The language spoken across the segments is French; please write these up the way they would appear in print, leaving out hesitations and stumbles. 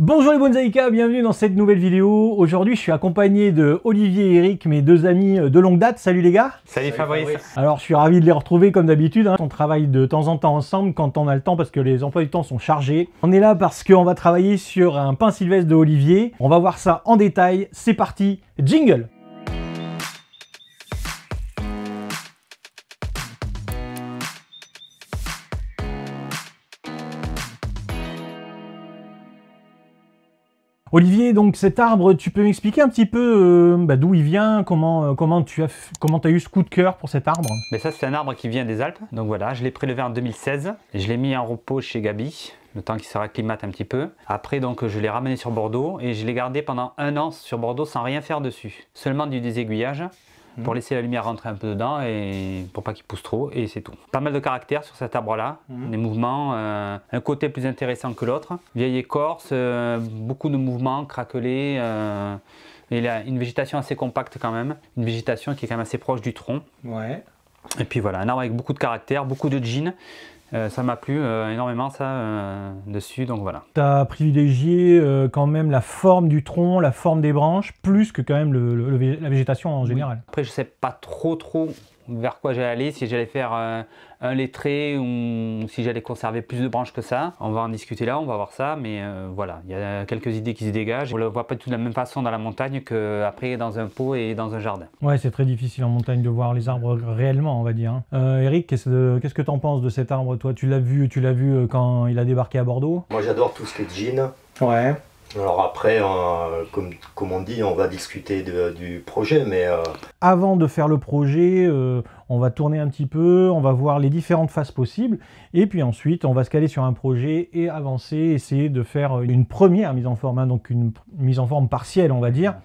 Bonjour les bonsaïkas, bienvenue dans cette nouvelle vidéo. Aujourd'hui je suis accompagné de Olivier et Eric, mes deux amis de longue date. Salut les gars. Salut Fabrice. Alors je suis ravi de les retrouver comme d'habitude. On travaille de temps en temps ensemble quand on a le temps parce que les emplois du temps sont chargés. On est là parce qu'on va travailler sur un pain sylvestre de Olivier. On va voir ça en détail. C'est parti, jingle. Olivier, donc cet arbre, tu peux m'expliquer un petit peu d'où il vient, comment tu as eu ce coup de cœur pour cet arbre? Mais ça c'est un arbre qui vient des Alpes, donc voilà, je l'ai prélevé en 2016, je l'ai mis en repos chez Gabi, le temps qu'il se racclimate un petit peu. Après donc je l'ai ramené sur Bordeaux et je l'ai gardé pendant 1 an sur Bordeaux sans rien faire dessus, seulement du désaiguillage. Pour laisser la lumière rentrer un peu dedans et pour pas qu'il pousse trop, et c'est tout. Pas mal de caractère sur cet arbre là, des mouvements, un côté plus intéressant que l'autre. Vieille écorce, beaucoup de mouvements, craquelés, et il a une végétation assez compacte quand même, une végétation qui est quand même assez proche du tronc. Ouais. Et puis voilà, un arbre avec beaucoup de caractère, beaucoup de jeans. Ça m'a plu énormément ça dessus, donc voilà. Tu as privilégié quand même la forme du tronc, la forme des branches, plus que quand même la végétation en général. Oui. Après je sais pas trop vers quoi j'allais aller, si j'allais faire un lettré ou si j'allais conserver plus de branches que ça. On va en discuter là, on va voir ça, mais voilà, il y a quelques idées qui se dégagent. On ne le voit pas tout de la même façon dans la montagne qu'après dans un pot et dans un jardin. Ouais, c'est très difficile en montagne de voir les arbres réellement, on va dire. Eric, qu'est-ce que tu en penses de cet arbre, toi? Tu l'as vu quand il a débarqué à Bordeaux? Moi j'adore tout ce qui est jean. Ouais. Alors après, comme on dit, on va discuter du projet, mais... Avant de faire le projet, on va tourner un petit peu, on va voir les différentes phases possibles, et puis ensuite on va se caler sur un projet et avancer, essayer de faire une première mise en forme, hein, donc une mise en forme partielle, on va dire,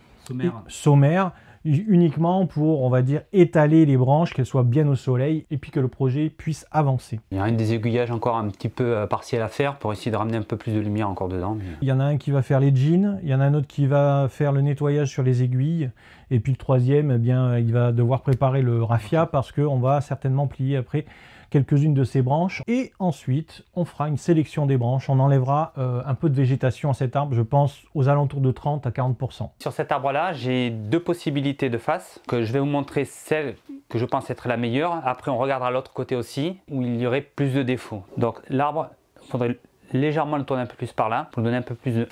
sommaire, uniquement pour, on va dire, étaler les branches, qu'elles soient bien au soleil, et puis que le projet puisse avancer. Il y a des aiguillages encore un petit peu partiels à faire pour essayer de ramener un peu plus de lumière encore dedans. Mais... Il y en a un qui va faire les jeans, il y en a un autre qui va faire le nettoyage sur les aiguilles, et puis le troisième, eh bien, il va devoir préparer le raffia parce qu'on va certainement plier après quelques-unes de ces branches. Et ensuite, on fera une sélection des branches. On enlèvera un peu de végétation à cet arbre, je pense aux alentours de 30 à 40%. Sur cet arbre-là, j'ai 2 possibilités de face, que je vais vous montrer celle que je pense être la meilleure. Après, on regardera l'autre côté aussi, où il y aurait plus de défauts. Donc l'arbre, il faudrait légèrement le tourner un peu plus par là, pour lui donner un peu plus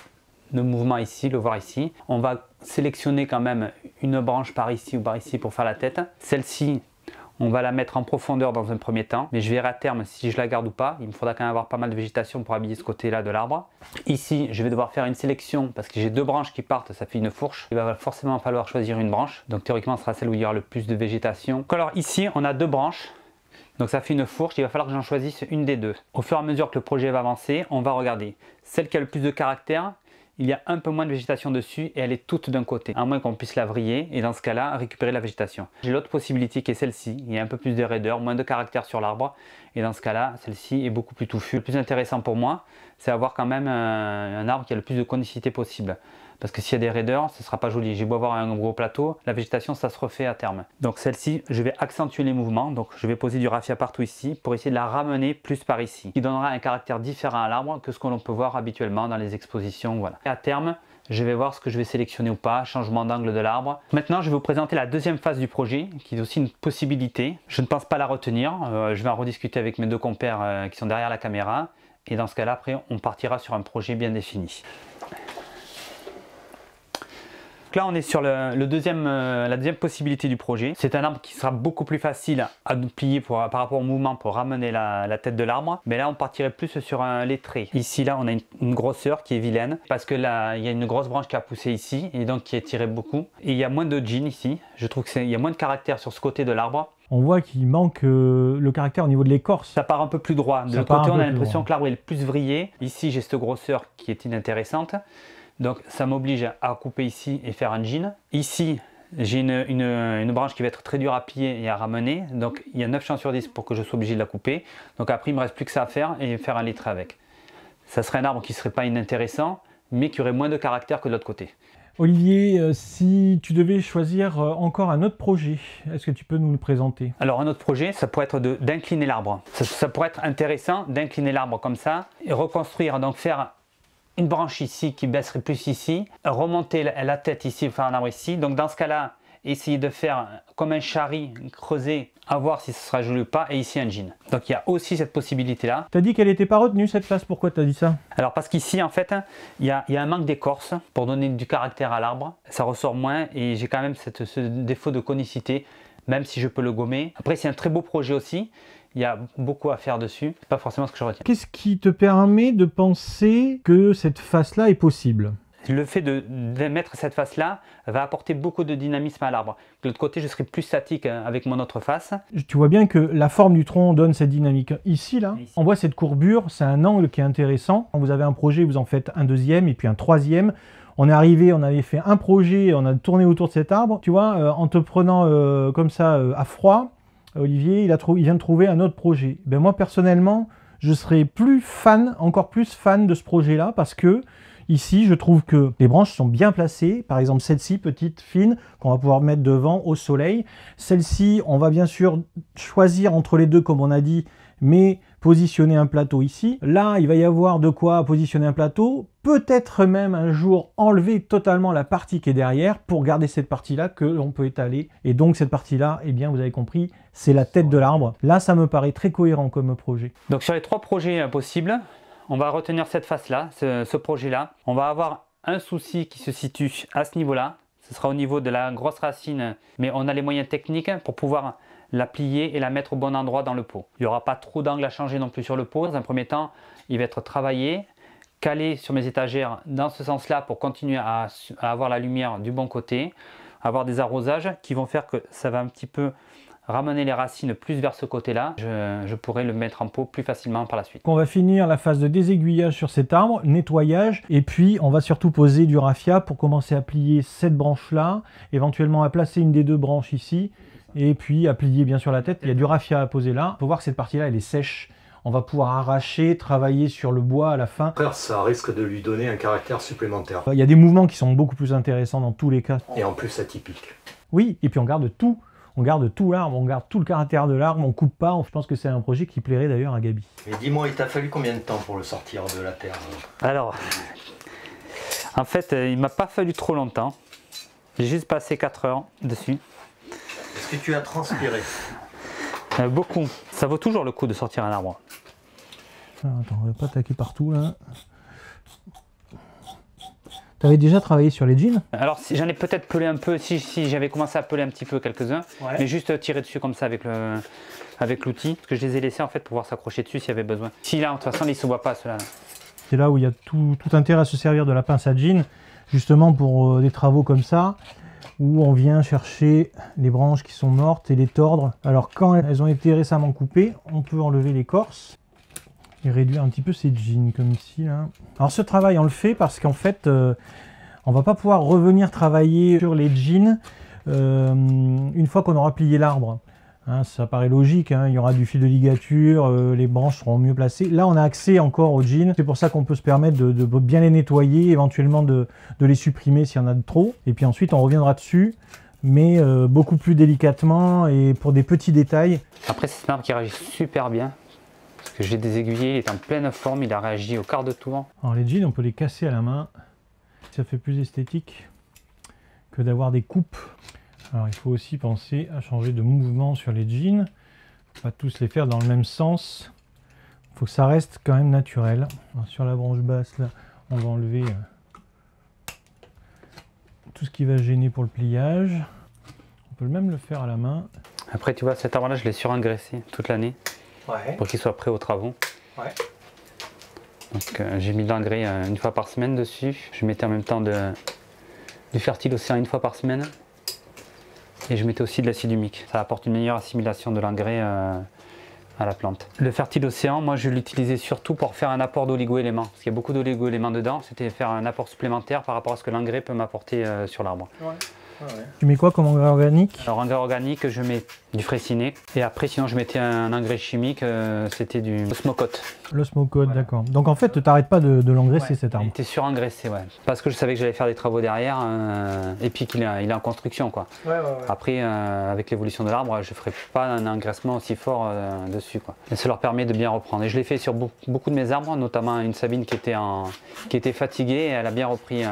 de mouvement ici, le voir ici. On va sélectionner quand même une branche par ici ou par ici pour faire la tête. Celle-ci, on va la mettre en profondeur dans un premier temps, mais je verrai à terme si je la garde ou pas. Il me faudra quand même avoir pas mal de végétation pour habiller ce côté-là de l'arbre. Ici, je vais devoir faire une sélection parce que j'ai 2 branches qui partent, ça fait une fourche. Il va forcément falloir choisir une branche. Donc théoriquement, ce sera celle où il y aura le plus de végétation. Alors ici, on a 2 branches. Donc ça fait une fourche, il va falloir que j'en choisisse une des 2. Au fur et à mesure que le projet va avancer, on va regarder celle qui a le plus de caractère. Il y a un peu moins de végétation dessus et elle est toute d'un côté, à moins qu'on puisse la vriller et dans ce cas-là récupérer la végétation. J'ai l'autre possibilité qui est celle-ci, il y a un peu plus de raideur, moins de caractère sur l'arbre et dans ce cas-là, celle-ci est beaucoup plus touffue. Le plus intéressant pour moi, c'est avoir quand même un arbre qui a le plus de conicité possible. Parce que s'il y a des raideurs, ce ne sera pas joli. J'ai beau avoir un gros plateau, la végétation ça se refait à terme. Donc celle-ci, je vais accentuer les mouvements. Donc je vais poser du raffia partout ici pour essayer de la ramener plus par ici. Qui donnera un caractère différent à l'arbre que ce que l'on peut voir habituellement dans les expositions. Voilà. Et à terme, je vais voir ce que je vais sélectionner ou pas, changement d'angle de l'arbre. Maintenant, je vais vous présenter la deuxième phase du projet, qui est aussi une possibilité. Je ne pense pas la retenir. Je vais en rediscuter avec mes 2 compères qui sont derrière la caméra. Et dans ce cas-là, après, on partira sur un projet bien défini. Là, on est sur la deuxième possibilité du projet. C'est un arbre qui sera beaucoup plus facile à plier par rapport au mouvement pour ramener la tête de l'arbre. Mais là, on partirait plus sur un lettré. Ici, là, on a une grosseur qui est vilaine parce que là, il y a une grosse branche qui a poussé ici et donc qui est tirée beaucoup. Et il y a moins de jean ici. Je trouve qu'il y a moins de caractère sur ce côté de l'arbre. On voit qu'il manque le caractère au niveau de l'écorce. Ça part un peu plus droit. De l'autre côté, on a l'impression que l'arbre est le plus vrillé. Ici, j'ai cette grosseur qui est inintéressante. Donc ça m'oblige à couper ici et faire un jean. Ici, j'ai une branche qui va être très dure à plier et à ramener. Donc il y a 9 chances sur 10 pour que je sois obligé de la couper. Donc après, il ne me reste plus que ça à faire et faire un lettré avec. Ça serait un arbre qui ne serait pas inintéressant, mais qui aurait moins de caractère que de l'autre côté. Olivier, si tu devais choisir encore un autre projet, est-ce que tu peux nous le présenter? Alors un autre projet, ça pourrait être d'incliner l'arbre. Ça pourrait être intéressant d'incliner l'arbre comme ça et reconstruire, donc faire une branche ici qui baisserait plus ici, remonter la tête ici, faire un arbre ici. Donc dans ce cas-là, essayer de faire comme un chari, creuser, à voir si ce sera joli ou pas, et ici un jean. Donc il y a aussi cette possibilité-là. Tu as dit qu'elle n'était pas retenue cette face, pourquoi tu as dit ça? Alors parce qu'ici en fait, il y a un manque d'écorce pour donner du caractère à l'arbre. Ça ressort moins et j'ai quand même ce défaut de conicité, même si je peux le gommer. Après c'est un très beau projet aussi. Il y a beaucoup à faire dessus, c'est pas forcément ce que je retiens. Qu'est-ce qui te permet de penser que cette face-là est possible? Le fait de mettre cette face-là va apporter beaucoup de dynamisme à l'arbre. De l'autre côté, je serai plus statique avec mon autre face. Tu vois bien que la forme du tronc donne cette dynamique. Ici, là, on voit cette courbure, c'est un angle qui est intéressant. Quand vous avez un projet, vous en faites un deuxième et puis un troisième. On est arrivé, on avait fait un projet, on a tourné autour de cet arbre. Tu vois, en te prenant comme ça à froid, Olivier, il vient de trouver un autre projet. Ben moi, personnellement, je serais encore plus fan de ce projet-là parce que ici, je trouve que les branches sont bien placées. Par exemple, celle-ci, petite, fine, qu'on va pouvoir mettre devant au soleil. Celle-ci, on va bien sûr choisir entre les deux, comme on a dit, mais positionner un plateau ici. Là, il va y avoir de quoi positionner un plateau. Peut-être même un jour enlever totalement la partie qui est derrière pour garder cette partie-là que l'on peut étaler. Et donc, cette partie-là, eh bien, vous avez compris, c'est la tête de l'arbre. Là, ça me paraît très cohérent comme projet. Donc, sur les 3 projets possibles, on va retenir cette face-là, ce projet-là. On va avoir un souci qui se situe à ce niveau-là. Ce sera au niveau de la grosse racine, mais on a les moyens techniques pour pouvoir la plier et la mettre au bon endroit dans le pot. Il n'y aura pas trop d'angle à changer non plus sur le pot. Dans un premier temps, il va être travaillé, calé sur mes étagères dans ce sens-là pour continuer à avoir la lumière du bon côté, avoir des arrosages qui vont faire que ça va un petit peu ramener les racines plus vers ce côté-là, je pourrais le mettre en pot plus facilement par la suite. On va finir la phase de désaiguillage sur cet arbre, nettoyage, et puis on va surtout poser du raffia pour commencer à plier cette branche-là, éventuellement à placer une des 2 branches ici, et puis à plier bien sûr la tête. Il y a du raffia à poser là. Il faut voir que cette partie-là, elle est sèche. On va pouvoir arracher, travailler sur le bois à la fin. Ça risque de lui donner un caractère supplémentaire. Il y a des mouvements qui sont beaucoup plus intéressants dans tous les cas. Et en plus atypique. Oui, et puis on garde tout. On garde tout l'arbre, on garde tout le caractère de l'arbre, on coupe pas. Je pense que c'est un projet qui plairait d'ailleurs à Gaby. Mais dis-moi, il t'a fallu combien de temps pour le sortir de la terre? Alors, en fait, il m'a pas fallu trop longtemps. J'ai juste passé 4 heures dessus. Est-ce que tu as transpiré? Beaucoup. Ça vaut toujours le coup de sortir un arbre. Attends, on va pas attaquer partout là. Tu avais déjà travaillé sur les jeans? Alors j'en ai peut-être pelé un peu, si j'avais commencé à peler un petit peu quelques-uns, ouais. Mais juste tirer dessus comme ça avec l'outil, parce que je les ai laissés en fait pour pouvoir s'accrocher dessus s'il y avait besoin. Si là, de toute façon, il ne se voit pas cela. C'est là où il y a tout intérêt à se servir de la pince à jean, justement pour des travaux comme ça, où on vient chercher les branches qui sont mortes et les tordre. Alors quand elles ont été récemment coupées, on peut enlever l'écorce et réduire un petit peu ces jeans comme ici là. Alors ce travail on le fait parce qu'en fait on va pas pouvoir revenir travailler sur les jeans une fois qu'on aura plié l'arbre. Hein, ça paraît logique, hein, il y aura du fil de ligature, les branches seront mieux placées. Là on a accès encore aux jeans, c'est pour ça qu'on peut se permettre de bien les nettoyer, éventuellement de les supprimer s'il y en a de trop. Et puis ensuite on reviendra dessus, mais beaucoup plus délicatement et pour des petits détails. Après c'est un arbre qui réagit super bien. Parce que j'ai désaiguillé, il est en pleine forme, il a réagi au quart de tour. Alors les jeans, on peut les casser à la main. Ça fait plus esthétique que d'avoir des coupes. Alors il faut aussi penser à changer de mouvement sur les jeans. Pas tous les faire dans le même sens. Il faut que ça reste quand même naturel. Alors, sur la branche basse, là, on va enlever tout ce qui va gêner pour le pliage. On peut même le faire à la main. Après tu vois, cet arbre-là, je l'ai surengraissé toute l'année. Ouais. Pour qu'il soit prêt aux travaux. Ouais. Donc j'ai mis de l'engrais 1 fois par semaine dessus. Je mettais en même temps du fertile océan 1 fois par semaine. Et je mettais aussi de l'acide humique. Ça apporte une meilleure assimilation de l'engrais à la plante. Le fertile océan, moi je l'utilisais surtout pour faire un apport d'oligo-éléments. Parce qu'il y a beaucoup d'oligo-éléments dedans. C'était faire un apport supplémentaire par rapport à ce que l'engrais peut m'apporter sur l'arbre. Ouais. Tu mets quoi comme engrais organique? Alors engrais organique, je mets du fraisiné. Et après, sinon, je mettais un engrais chimique, c'était du Osmocote. L'osmocote, d'accord. Donc en fait, tu n'arrêtes pas de l'engraisser cet arbre. Il était surengraissé, ouais. Parce que je savais que j'allais faire des travaux derrière, et puis qu'il est en construction, quoi. Après, avec l'évolution de l'arbre, je ne ferai pas un engraissement aussi fort dessus, quoi. Et ça leur permet de bien reprendre. Et je l'ai fait sur beaucoup de mes arbres, notamment une Sabine qui était fatiguée, et elle a bien repris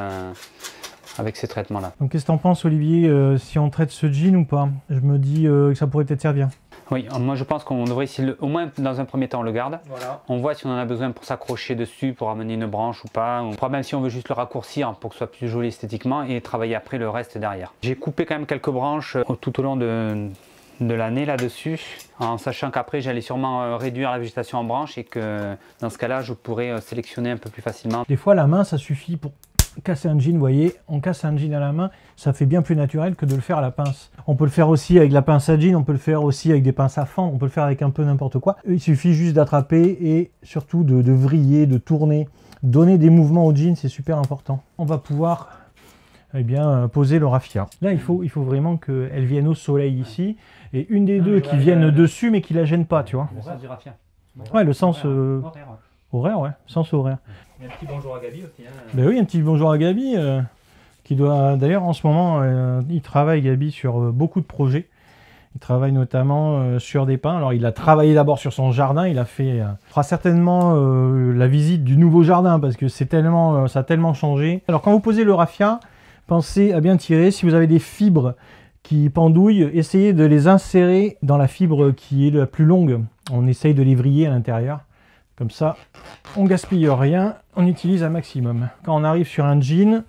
avec ces traitements-là. Donc qu'est-ce que tu en penses, Olivier, si on traite ce jean ou pas? Je me dis que ça pourrait peut-être servir. Oui, moi je pense qu'on devrait essayer, au moins dans un premier temps, on le garde. Voilà. On voit si on en a besoin pour s'accrocher dessus, pour amener une branche ou pas. Même si on veut juste le raccourcir pour que ce soit plus joli esthétiquement et travailler après le reste derrière. J'ai coupé quand même quelques branches tout au long de l'année là-dessus, en sachant qu'après j'allais sûrement réduire la végétation en branches et que dans ce cas-là, je pourrais sélectionner un peu plus facilement. Des fois, la main, ça suffit pour casser un jean, vous voyez, on casse un jean à la main, ça fait bien plus naturel que de le faire à la pince. On peut le faire aussi avec la pince à jean, on peut le faire aussi avec des pinces à fendre, on peut le faire avec un peu n'importe quoi. Il suffit juste d'attraper et surtout de vriller, de tourner, donner des mouvements au jean, c'est super important. On va pouvoir poser le raffia. Là, il faut vraiment qu'elle vienne au soleil ici, et une des deux qui viennent dessus, mais qui la gêne pas, tu vois. Le sens du raffia. Ouais, le sens horaire, ouais, sens horaire. Il y a un petit bonjour à Gabi aussi. Hein. Ben oui, un petit bonjour à Gabi, qui doit, d'ailleurs en ce moment, il travaille, Gabi, sur beaucoup de projets. Il travaille notamment sur des pins. Alors il a travaillé d'abord sur son jardin, il fera certainement la visite du nouveau jardin, parce que ça a tellement changé. Alors quand vous posez le raffia, pensez à bien tirer. Si vous avez des fibres qui pendouillent, essayez de les insérer dans la fibre qui est la plus longue. On essaye de les vriller à l'intérieur. Comme ça, on gaspille rien, on utilise un maximum. Quand on arrive sur un jean,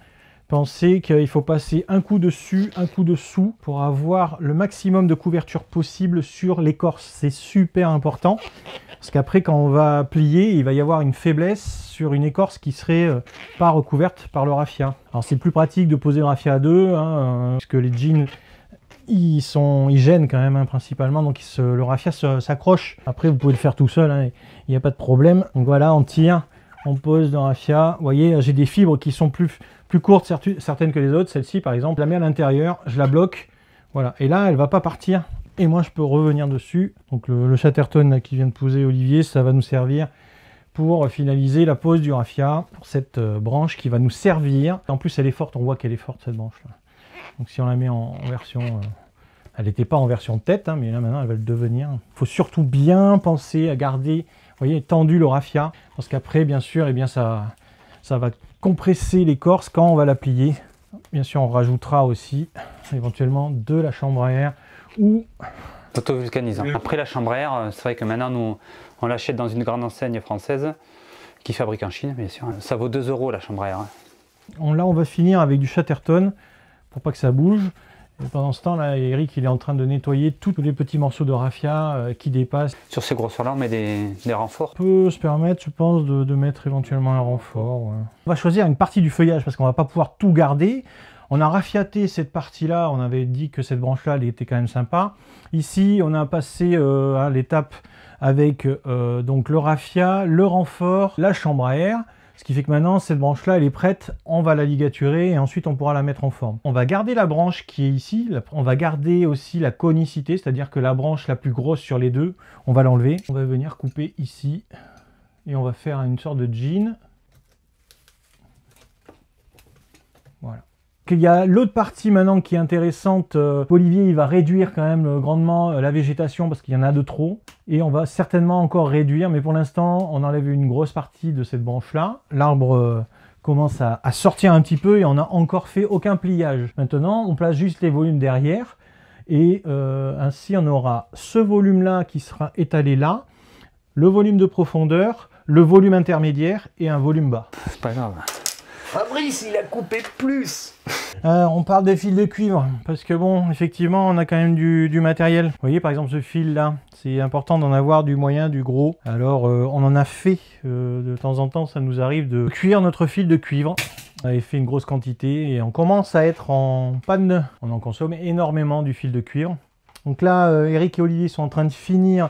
pensez qu'il faut passer un coup dessus, un coup dessous pour avoir le maximum de couverture possible sur l'écorce. C'est super important parce qu'après, quand on va plier, il va y avoir une faiblesse sur une écorce qui serait pas recouverte par le raffia. Alors c'est plus pratique de poser le raffia à deux, parce que les jeans ils gênent quand même principalement, donc le raffia s'accroche. Après vous pouvez le faire tout seul, il n'y a pas de problème. Donc voilà, on tire, on pose le raffia. Vous voyez, j'ai des fibres qui sont plus courtes certaines que les autres. Celle-ci par exemple, je la mets à l'intérieur, je la bloque, voilà, et là elle va pas partir et moi je peux revenir dessus. Donc le Chatterton là, qui vient de poser Olivier, ça va nous servir pour finaliser la pose du raffia pour cette branche qui va nous servir. En plus elle est forte, on voit qu'elle est forte cette branche là. Donc si on la met en version, elle n'était pas en version tête, mais là maintenant elle va le devenir. Il faut surtout bien penser à garder, vous voyez, tendu le raffia, parce qu'après bien sûr, ça va compresser l'écorce quand on va la plier. Bien sûr, on rajoutera aussi éventuellement de la chambre à air ou auto-vulcanisant. Après la chambre à air, c'est vrai que maintenant nous on l'achète dans une grande enseigne française qui fabrique en Chine, bien sûr. Ça vaut 2 € la chambre à air. Là, on va finir avec du Chatterton pour pas que ça bouge. Et pendant ce temps, là, Eric, il est en train de nettoyer tous les petits morceaux de raffia qui dépassent. Sur ces grosseurs-là, on met des renforts. On peut se permettre, je pense, de mettre éventuellement un renfort. Ouais. On va choisir une partie du feuillage parce qu'on va pas pouvoir tout garder. On a raffiaté cette partie-là. On avait dit que cette branche-là, elle était quand même sympa. Ici, on a passé à l'étape avec donc le raffia, le renfort, la chambre à air. Ce qui fait que maintenant, cette branche-là, elle est prête, on va la ligaturer et ensuite on pourra la mettre en forme. On va garder la branche qui est ici, on va garder aussi la conicité, c'est-à-dire que la branche la plus grosse sur les deux, on va l'enlever. On va venir couper ici et on va faire une sorte de jean. Voilà. Il y a l'autre partie maintenant qui est intéressante. Olivier, il va réduire quand même grandement la végétation parce qu'il y en a de trop. Et on va certainement encore réduire, mais pour l'instant, on enlève une grosse partie de cette branche-là. L'arbre commence à sortir un petit peu et on n'a encore fait aucun pliage. Maintenant, on place juste les volumes derrière. Et ainsi, on aura ce volume-là qui sera étalé là, le volume de profondeur, le volume intermédiaire et un volume bas. C'est pas grave. Fabrice, il a coupé plus. On parle des fils de cuivre, parce que bon, effectivement, on a quand même du matériel. Vous voyez, par exemple, ce fil-là, c'est important d'en avoir du moyen, du gros. Alors, on en a fait, de temps en temps, ça nous arrive de cuire notre fil de cuivre. On avait fait une grosse quantité et on commence à être en panne. On en consomme énormément du fil de cuivre. Donc là, Eric et Olivier sont en train de finir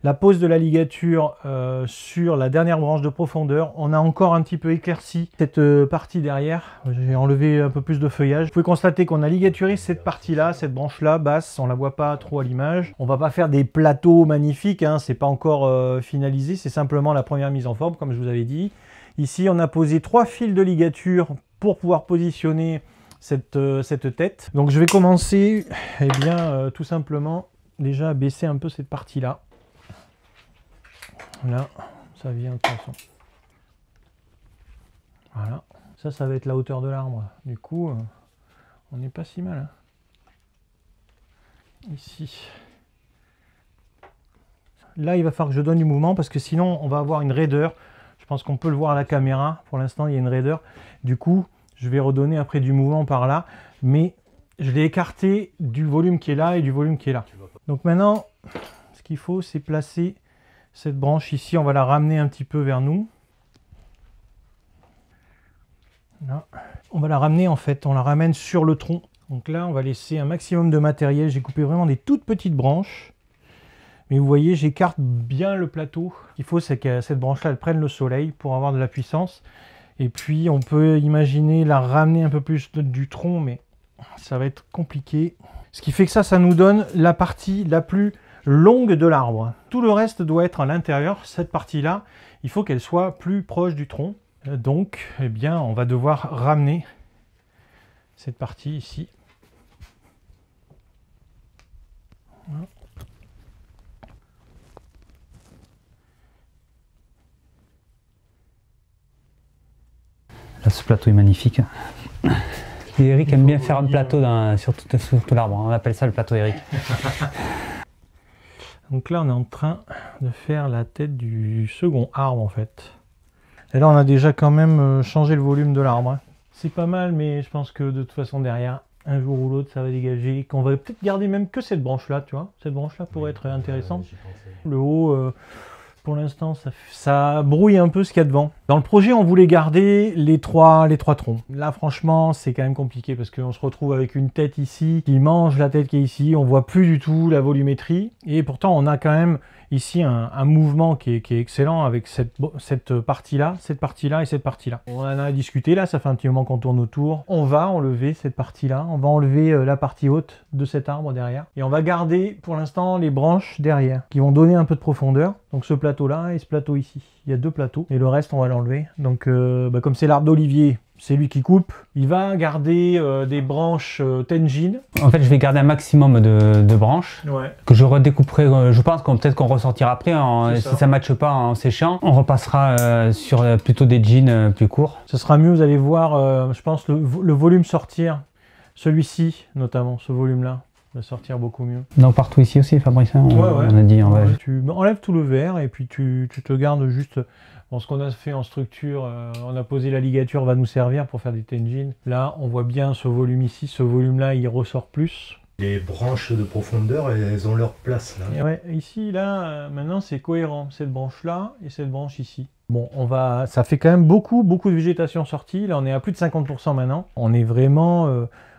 la pose de la ligature sur la dernière branche de profondeur. On a encore un petit peu éclairci cette partie derrière. J'ai enlevé un peu plus de feuillage. Vous pouvez constater qu'on a ligaturé cette partie-là, cette branche-là, basse. On la voit pas trop à l'image. On va pas faire des plateaux magnifiques, hein, c'est pas encore finalisé. C'est simplement la première mise en forme, comme je vous avais dit. Ici, on a posé 3 fils de ligature pour pouvoir positionner cette tête. Donc je vais commencer tout simplement déjà à baisser un peu cette partie là. Là, ça vient de toute façon. Voilà, ça va être la hauteur de l'arbre. Du coup, on n'est pas si mal. Hein. Ici. Là, il va falloir que je donne du mouvement parce que sinon, on va avoir une raideur. Je pense qu'on peut le voir à la caméra. Pour l'instant, il y a une raideur. Du coup, je vais redonner après du mouvement par là, mais je l'ai écarté du volume qui est là et du volume qui est là. Donc maintenant, ce qu'il faut, c'est placer cette branche ici. On va la ramener un petit peu vers nous. Là. On va la ramener en fait, on la ramène sur le tronc. Donc là, on va laisser un maximum de matériel. J'ai coupé vraiment des toutes petites branches. Mais vous voyez, j'écarte bien le plateau. Ce qu'il faut, c'est que cette branche-là, elle prenne le soleil pour avoir de la puissance. Et puis, on peut imaginer la ramener un peu plus du tronc, mais ça va être compliqué. Ce qui fait que ça nous donne la partie la plus longue de l'arbre. Tout le reste doit être à l'intérieur. Cette partie-là, il faut qu'elle soit plus proche du tronc. Donc, eh bien, on va devoir ramener cette partie ici. Voilà. Là, ce plateau est magnifique. Et Eric aime bien faire un plateau sur tout l'arbre. On appelle ça le plateau Eric. Donc là, on est en train de faire la tête du second arbre en fait. Et là, on a déjà quand même changé le volume de l'arbre. Hein. C'est pas mal, mais je pense que de toute façon, derrière, un jour ou l'autre, ça va dégager. Qu'on va peut-être garder même que cette branche-là, tu vois. Cette branche-là pourrait être intéressante. Le haut... pour l'instant, ça brouille un peu ce qu'il y a devant. Dans le projet, on voulait garder les trois troncs. Là, franchement, c'est quand même compliqué parce qu'on se retrouve avec une tête ici qui mange la tête qui est ici. On voit plus du tout la volumétrie. Et pourtant, on a quand même ici un mouvement qui est excellent avec cette partie-là, cette partie-là et cette partie-là. On en a discuté là, ça fait un petit moment qu'on tourne autour. On va enlever cette partie-là. On va enlever la partie haute de cet arbre derrière. Et on va garder pour l'instant les branches derrière qui vont donner un peu de profondeur. Donc ce plateau-là et ce plateau ici. Il y a 2 plateaux et le reste, on va l'enlever. Donc comme c'est l'arbre d'olivier, c'est lui qui coupe. Il va garder des branches Tenjin. En fait, je vais garder un maximum de branches que je redécouperai. Je pense qu'on peut-être qu'on ressortira après. Si ça ne matche pas en séchant, on repassera sur plutôt des jeans plus courts. Ce sera mieux, vous allez voir, je pense, le volume sortir. Celui-ci, notamment, ce volume-là, va sortir beaucoup mieux. Donc partout ici aussi, Fabrice, on a dit. Tu enlèves tout le verre et puis tu te gardes juste... Bon, ce qu'on a fait en structure, on a posé la ligature, va nous servir pour faire des tenjin. Là, on voit bien ce volume ici, ce volume-là, il ressort plus. Les branches de profondeur, elles ont leur place là. Et ouais, ici, là, maintenant, c'est cohérent. Cette branche-là et cette branche ici. Bon, ça fait quand même beaucoup de végétation sortie. Là, on est à plus de 50% maintenant. On est vraiment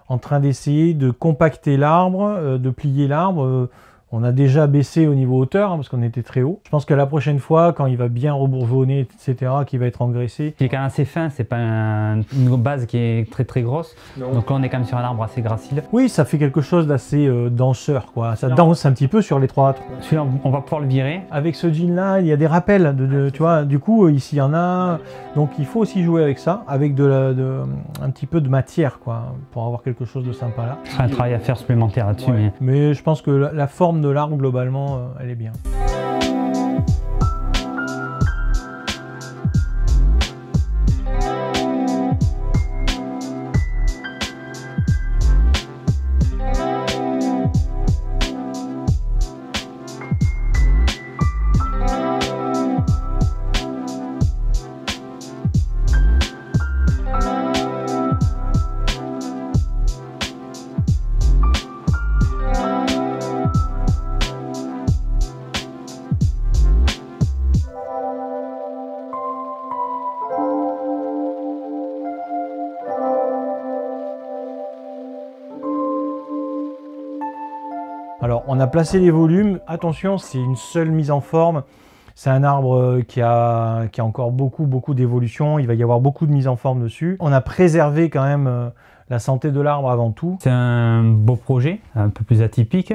en train d'essayer de compacter l'arbre, de plier l'arbre. On a déjà baissé au niveau hauteur, hein, parce qu'on était très haut. Je pense que la prochaine fois, quand il va bien rebourgeonner, etc., qu'il va être engraissé... Il est quand même assez fin, c'est pas une base qui est très grosse. Non. Donc là, on est quand même sur un arbre assez gracile. Oui, ça fait quelque chose d'assez danseur, quoi. Ça danse un petit peu sur les 3. Celui-là, on va pouvoir le virer. Avec ce jean-là, il y a des rappels, tu vois. Du coup, ici, il y en a... Donc, il faut aussi jouer avec ça, avec un petit peu de matière, quoi, pour avoir quelque chose de sympa là. Ce sera un travail à faire supplémentaire là-dessus. Ouais. Mais je pense que la forme de l'arbre, globalement, elle est bien. Alors, on a placé les volumes. Attention, c'est une seule mise en forme. C'est un arbre qui a encore beaucoup d'évolution. Il va y avoir beaucoup de mise en forme dessus. On a préservé quand même la santé de l'arbre avant tout. C'est un beau projet, un peu plus atypique.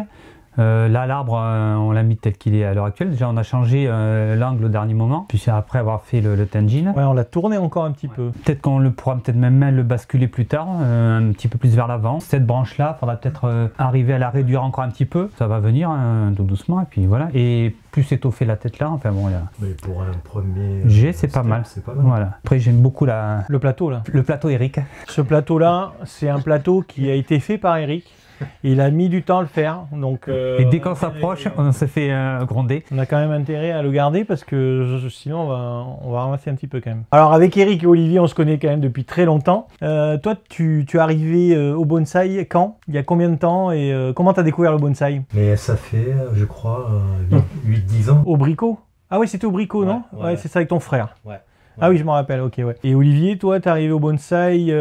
Là, l'arbre, on l'a mis tel qu'il est à l'heure actuelle. Déjà, on a changé l'angle au dernier moment, puis c'est après avoir fait le tangine. Ouais, on l'a tourné encore un petit peu. Peut-être qu'on pourra même le basculer plus tard, un petit peu plus vers l'avant. Cette branche-là, il faudra peut-être arriver à la réduire encore un petit peu. Ça va venir tout doucement, et puis voilà. Et plus étoffer la tête là, enfin bon, Mais pour un premier G, c'est pas mal. C'est pas mal. Voilà. Après, j'aime beaucoup le plateau là. le plateau Eric. Ce plateau-là, c'est un plateau qui a été fait par Eric. Il a mis du temps à le faire, donc Et dès qu'on s'approche, on se fait gronder. on a quand même intérêt à le garder parce que sinon on va ramasser un petit peu quand même. Alors avec Eric et Olivier, on se connaît quand même depuis très longtemps. Toi, tu es arrivé au bonsaï quand? Il y a combien de temps et comment tu as découvert le bonsaï? Mais ça fait, je crois, 8-10 ans. Au Bricot? Ah oui, c'était au Bricot, non? Ouais, c'est ça avec ton frère. Ouais. Ah oui, je m'en rappelle, ok, ouais. Et Olivier, toi, t'es arrivé au bonsaï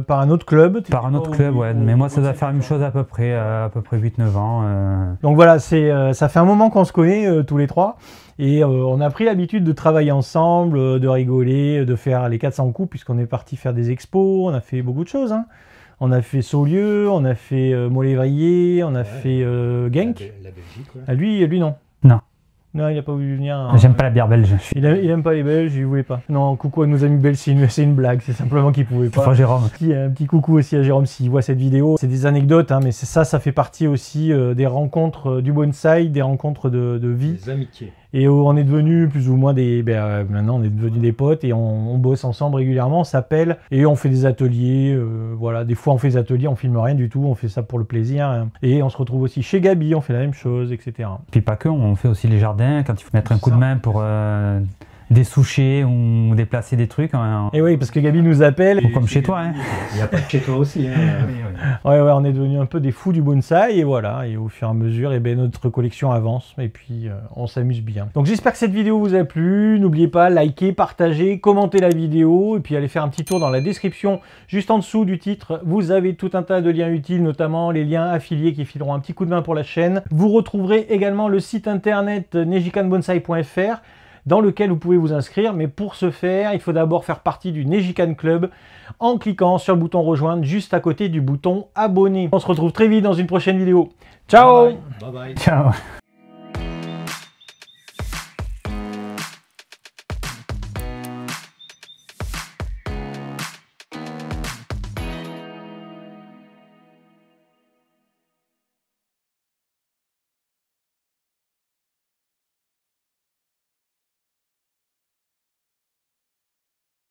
par un autre club? Par un autre club, ouais. Mais moi, ça doit faire la même chose à peu près 8-9 ans. Donc voilà, ça fait un moment qu'on se connaît tous les trois. Et on a pris l'habitude de travailler ensemble, de rigoler, de faire les 400 coups, puisqu'on est parti faire des expos, on a fait beaucoup de choses. Hein. On a fait Saulieu, on a fait Molévrier, on a fait Genk. La Belgique, ouais. Ah, lui, non. Non. Non, il n'a pas voulu venir. J'aime pas la bière belge. Il aime pas les Belges, il voulait pas. Non, coucou à nos amis belges, c'est une blague, c'est simplement qu'il pouvait pas. Enfin, Jérôme. Un petit coucou aussi à Jérôme s'il voit cette vidéo. C'est des anecdotes, hein, mais ça fait partie aussi des rencontres du bonsaï, des rencontres de vie. Des amitiés. Et on est devenus plus ou moins maintenant on est devenus des potes et on bosse ensemble régulièrement, on s'appelle et on fait des ateliers, voilà, des fois on fait des ateliers, on filme rien du tout, on fait ça pour le plaisir, hein. Et on se retrouve aussi chez Gabi, on fait la même chose, etc. Puis pas que, on fait aussi les jardins quand il faut mettre un coup de main pour dessoucher ou déplacer des trucs. Et oui, parce que Gabi nous appelle. Ou comme chez toi. Hein. Il n'y a pas de chez toi aussi. Hein. Ouais, on est devenus un peu des fous du bonsaï et voilà. Et au fur et à mesure, notre collection avance et puis on s'amuse bien. Donc j'espère que cette vidéo vous a plu. N'oubliez pas, likez, partagez, commentez la vidéo et puis allez faire un petit tour dans la description juste en dessous du titre. Vous avez tout un tas de liens utiles, notamment les liens affiliés qui fileront un petit coup de main pour la chaîne. Vous retrouverez également le site internet nejikanbonsai.fr dans lequel vous pouvez vous inscrire, mais pour ce faire, il faut d'abord faire partie du Nejikan Club en cliquant sur le bouton rejoindre juste à côté du bouton abonner. On se retrouve très vite dans une prochaine vidéo. Ciao! Bye bye. Ciao.